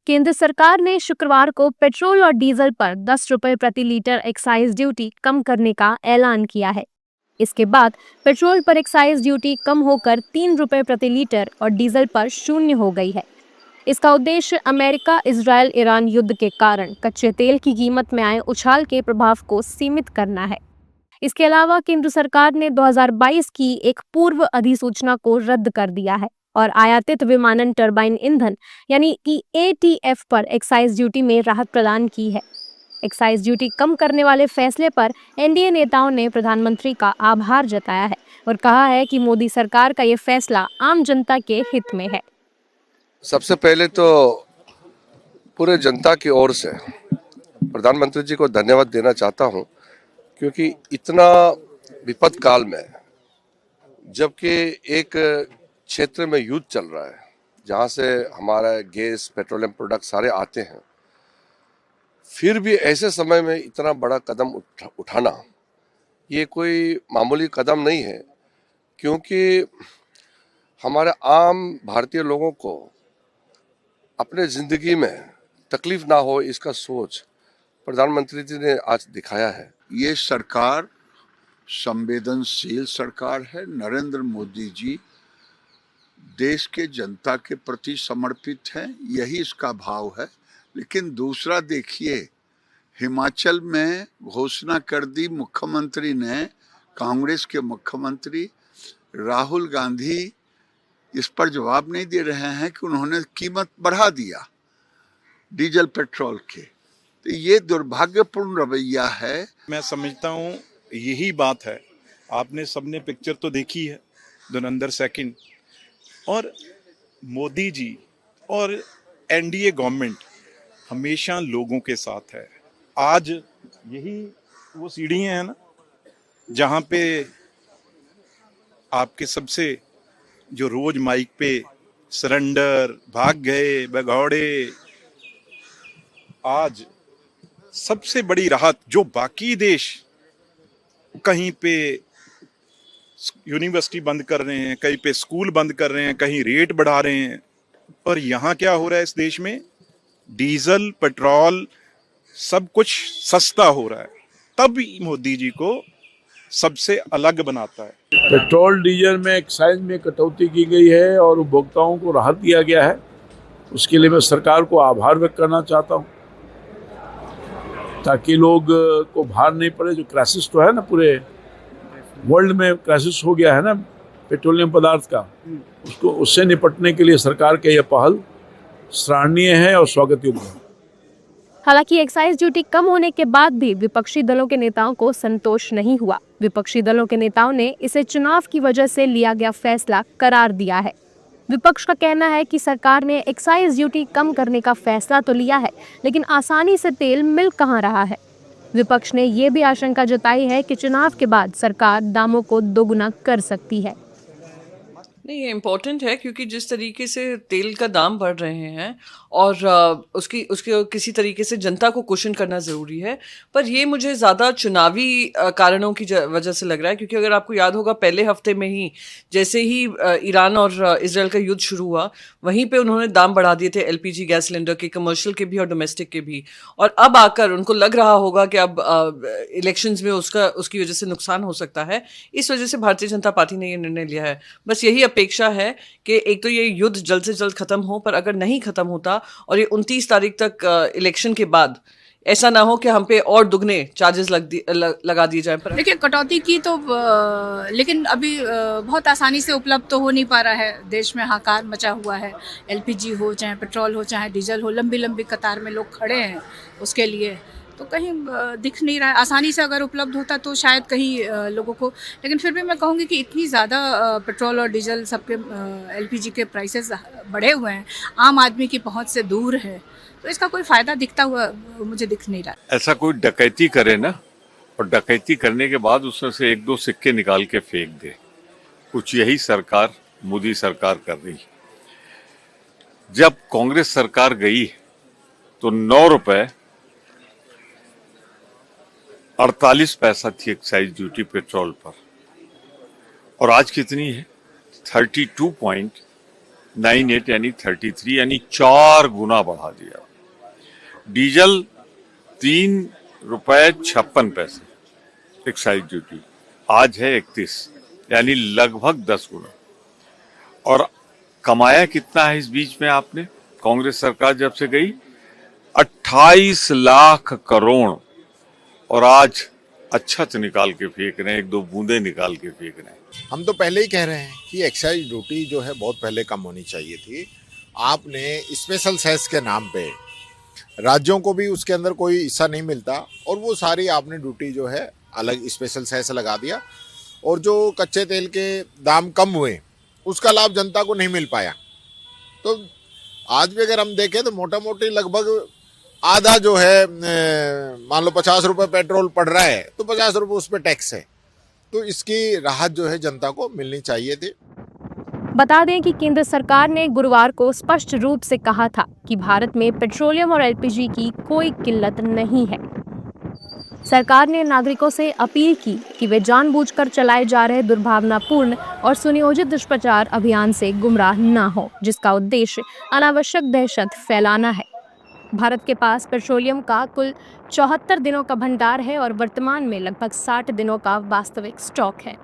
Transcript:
केंद्र सरकार ने शुक्रवार को पेट्रोल और डीजल पर 10 रुपए प्रति लीटर एक्साइज ड्यूटी कम करने का ऐलान किया है। इसके बाद पेट्रोल पर एक्साइज ड्यूटी कम होकर 3 रुपए प्रति लीटर और डीजल पर 0 हो गई है। इसका उद्देश्य अमेरिका इजरायल ईरान युद्ध के कारण कच्चे तेल की कीमत में आए उछाल के प्रभाव को सीमित करना है। इसके अलावा केंद्र सरकार ने 2022 की एक पूर्व अधिसूचना को रद्द कर दिया है और आयातित विमानन टरबाइन ईंधन यानी कि ATF पर एक्साइज ड्यूटी में राहत प्रदान की है। एक्साइज ड्यूटी कम करने वाले फैसले पर एनडीए नेताओं ने प्रधानमंत्री का आभार जताया है और कहा है कि मोदी सरकार का ये फैसला आम जनता के हित में है। सबसे पहले तो पूरे जनता की ओर से प्रधानमंत्री जी को धन्यवाद देना चाहता हूं, क्योंकि इतना विपद काल में, जबकि एक क्षेत्र में युद्ध चल रहा है जहां से हमारा गैस पेट्रोलियम प्रोडक्ट सारे आते हैं, फिर भी ऐसे समय में इतना बड़ा कदम उठाना ये कोई मामूली कदम नहीं है, क्योंकि हमारे आम भारतीय लोगों को अपने जिंदगी में तकलीफ ना हो इसका सोच प्रधानमंत्री जी ने आज दिखाया है। ये सरकार संवेदनशील सरकार है। नरेंद्र मोदी जी देश के जनता के प्रति समर्पित हैं, यही इसका भाव है। लेकिन दूसरा देखिए, हिमाचल में घोषणा कर दी मुख्यमंत्री ने, कांग्रेस के मुख्यमंत्री राहुल गांधी इस पर जवाब नहीं दे रहे हैं कि उन्होंने कीमत बढ़ा दिया डीजल पेट्रोल के। तो ये दुर्भाग्यपूर्ण रवैया है। मैं समझता हूँ यही बात है। आपने सबने पिक्चर तो देखी है धुरंधर सेकंड, और मोदी जी और एनडीए गवर्नमेंट हमेशा लोगों के साथ है। आज यही वो सीढ़ियाँ हैं ना जहाँ पे आपके सबसे जो रोज माइक पे सरेंडर, भाग गए, भगौड़े, आज सबसे बड़ी राहत जो बाकी देश कहीं पे यूनिवर्सिटी बंद कर रहे हैं, कहीं पे स्कूल बंद कर रहे हैं, कहीं रेट बढ़ा रहे हैं, और यहाँ क्या हो रहा है इस देश में, डीजल पेट्रोल सब कुछ सस्ता हो रहा है। तब मोदी जी को सबसे अलग बनाता है। पेट्रोल डीजल में एक्साइज में कटौती की गई है और उपभोक्ताओं को राहत दिया गया है। उसके लिए मैं सरकार को आभार व्यक्त करना चाहता हूँ, ताकि लोग को भार नहीं पड़े। जो क्राइसिस तो है ना, पूरे वर्ल्ड में क्राइसिस हो गया है ना पेट्रोलियम पदार्थ का, उससे निपटने के लिए सरकार की यह पहल सराहनीय है और स्वागत योग्य है। हालांकि एक्साइज ड्यूटी कम होने के बाद भी विपक्षी दलों के नेताओं को संतोष नहीं हुआ। विपक्षी दलों के नेताओं ने इसे चुनाव की वजह से लिया गया फैसला करार दिया है। विपक्ष का कहना है कि सरकार ने एक्साइज ड्यूटी कम करने का फैसला तो लिया है, लेकिन आसानी से तेल मिल कहां रहा है। विपक्ष ने ये भी आशंका जताई है कि चुनाव के बाद सरकार दामों को दोगुना कर सकती है। नहीं, ये इम्पोर्टेंट है, क्योंकि जिस तरीके से तेल का दाम बढ़ रहे हैं और उसकी किसी तरीके से जनता को क्वेश्चन करना ज़रूरी है। पर ये मुझे ज़्यादा चुनावी कारणों की वजह से लग रहा है, क्योंकि अगर आपको याद होगा पहले हफ्ते में ही जैसे ही ईरान और इजराइल का युद्ध शुरू हुआ, वहीं पे उन्होंने दाम बढ़ा दिए थे LPG गैस सिलेंडर के, कमर्शियल के भी और डोमेस्टिक के भी। और अब आकर उनको लग रहा होगा कि अब इलेक्शंस में उसकी वजह से नुकसान हो सकता है। इस वजह से भारतीय जनता पार्टी ने ये निर्णय लिया है। बस यही अपेक्षा है कि एक तो ये युद्ध जल्द से जल्द खत्म हो, पर अगर नहीं खत्म होता और ये 29 तारीख तक इलेक्शन के बाद ऐसा ना हो कि हम पे और दुगने चार्जेस लगा दिए जाए। पर देखिए, कटौती की तो लेकिन अभी बहुत आसानी से उपलब्ध तो हो नहीं पा रहा है। देश में हाहाकार मचा हुआ है। LPG हो, चाहे पेट्रोल हो, चाहे डीजल हो, लंबी लंबी कतार में लोग खड़े हैं उसके लिए। तो कहीं दिख नहीं रहा है। आसानी से अगर उपलब्ध होता तो शायद कहीं लोगों को, लेकिन फिर भी मैं कहूँगी कि इतनी ज़्यादा पेट्रोल और डीजल सबके LPG के प्राइसेस बढ़े हुए हैं, आम आदमी की पहुँच से दूर है, तो इसका कोई फ़ायदा दिखता हुआ मुझे दिख नहीं रहा। ऐसा कोई डकैती करे ना, और डकैती करने के बाद उसमें से 1-2 सिक्के निकाल के फेंक दे, कुछ यही सरकार, मोदी सरकार कर रही। जब कांग्रेस सरकार गई तो 9 रुपए 48 पैसा थी एक्साइज ड्यूटी पेट्रोल पर, और आज कितनी है? 32.5 98 यानी 33 यानी 4 गुना बढ़ा दिया। डीजल 3 रुपए 56 पैसे एक्साइज ड्यूटी, आज है 31 यानी लगभग 10 गुना। और कमाया कितना है इस बीच में आपने? कांग्रेस सरकार जब से गई 28 लाख करोड़, और आज अच्छत निकाल के फेंक रहे हैं, 1-2 बूंदे निकाल के फेंक रहे हैं। हम तो पहले ही कह रहे हैं कि एक्साइज ड्यूटी जो है बहुत पहले कम होनी चाहिए थी। आपने स्पेशल सेस के नाम पे राज्यों को भी उसके अंदर कोई हिस्सा नहीं मिलता, और वो सारी आपने ड्यूटी जो है अलग स्पेशल सेस लगा दिया, और जो कच्चे तेल के दाम कम हुए उसका लाभ जनता को नहीं मिल पाया। तो आज भी अगर हम देखें तो मोटा मोटी लगभग आधा जो है, मान लो 50 रुपए पेट्रोल पड़ रहा है तो 50 रुपए उस पर टैक्स है। तो इसकी राहत जो है जनता को मिलनी चाहिए थी। बता दें कि केंद्र सरकार ने गुरुवार को स्पष्ट रूप से कहा था कि भारत में पेट्रोलियम और एलपीजी की कोई किल्लत नहीं है। सरकार ने नागरिकों से अपील की कि वे जानबूझकर चलाए जा रहे दुर्भावनापूर्ण और सुनियोजित दुष्प्रचार अभियान से गुमराह न हो, जिसका उद्देश्य अनावश्यक दहशत फैलाना है। भारत के पास पेट्रोलियम का कुल 74 दिनों का भंडार है और वर्तमान में लगभग 60 दिनों का वास्तविक स्टॉक है।